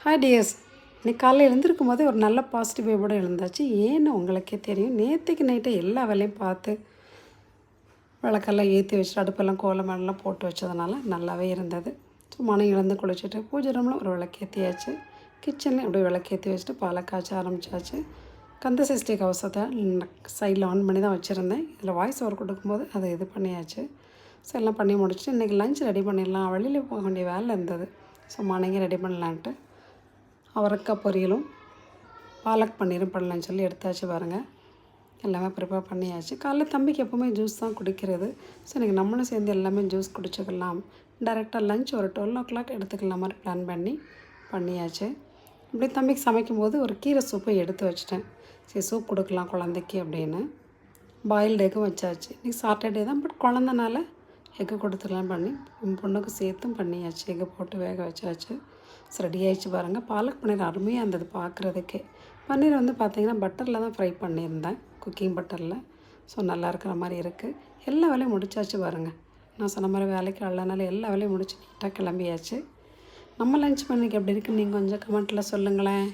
Hi tears. இன்னைக்கு காலையில் எழுந்திருக்கும் போதே ஒரு நல்ல பாசிட்டிவ் வைபோடு எழுந்தாச்சு. ஏன்னு உங்களுக்கே தெரியும். நேற்றுக்கு நைட்டை எல்லா வேலையும் பார்த்து விளக்கெல்லாம் ஏற்றி வச்சுட்டு அடுப்பெல்லாம் கோலமெல்லாம் போட்டு வச்சதுனால நல்லாவே இருந்தது. ஸோ மனம் எழுந்து குளிச்சுட்டு பூஜை ரூமில் ஒரு விளக்கேற்றியாச்சு. கிச்சனில் அப்படியே விளக்கேற்றி வச்சுட்டு பாலை காய்ச்ச ஆரம்பித்தாச்சு. கந்த சஷ்டி கவசத்தை சைடில் ஆன் பண்ணி தான் வச்சுருந்தேன். இதில் வாய்ஸ் ஓவர் கொடுக்கும்போது அதை இது பண்ணியாச்சு. ஸோ எல்லாம் பண்ணி முடிச்சுட்டு இன்றைக்கி லஞ்ச் ரெடி பண்ணிடலாம். வெளியில் போக வேண்டிய வேலை இருந்தது. ஸோ மார்னிங்கே ரெடி பண்ணலான்ட்டு அவரைக்காய் பொரியலும் பாலக் பன்னீரும் பண்ணலான்னு சொல்லி எடுத்தாச்சு பாருங்கள். எல்லாமே ப்ரிப்பேர் பண்ணியாச்சு. காலைல தம்பிக்கு எப்போவுமே ஜூஸ் தான் குடிக்கிறது. ஸோ இன்றைக்கி நம்மளும் சேர்ந்து எல்லாமே ஜூஸ் குடிச்சிக்கலாம். டைரெக்டாக லஞ்ச் ஒரு 12 எடுத்துக்கலாம் மாதிரி பிளான் பண்ணியாச்சு. அப்படியே தம்பிக்கு சமைக்கும்போது ஒரு கீரை சூப்பை எடுத்து வச்சிட்டேன். சரி சூப் கொடுக்கலாம் குழந்தைக்கு அப்படின்னு. பாயில்டு எக்கும் வச்சாச்சு. இன்றைக்கி சாட்டர்டே தான், பட் குழந்தனால எக்கு கொடுத்துக்கலாம் பண்ணி என் பொண்ணுக்கு சேர்த்தும் பண்ணியாச்சு. எக்கு போட்டு வேக வச்சாச்சு. ஸோ ரெடி ஆகிடுச்சு பாருங்கள். பாலக் பன்னீர் அருமையாக இருந்தது பார்க்குறதுக்கே. பன்னீர் வந்து பார்த்திங்கன்னா பட்டரில் தான் ஃப்ரை பண்ணியிருந்தேன், குக்கிங் பட்டரில். ஸோ நல்லா இருக்கிற மாதிரி இருக்குது. எல்லா வேலையும் முடிச்சாச்சு பாருங்கள். நான் சொன்ன மாதிரி வேலைக்கு வரலனால எல்லா வேலையும் முடிச்சு நீட்டாக கிளம்பியாச்சு. நம்ம லஞ்ச் பண்ணிக்கு எப்படி இருக்குன்னு நீங்கள் கொஞ்சம் கமெண்ட்டில் சொல்லுங்களேன்.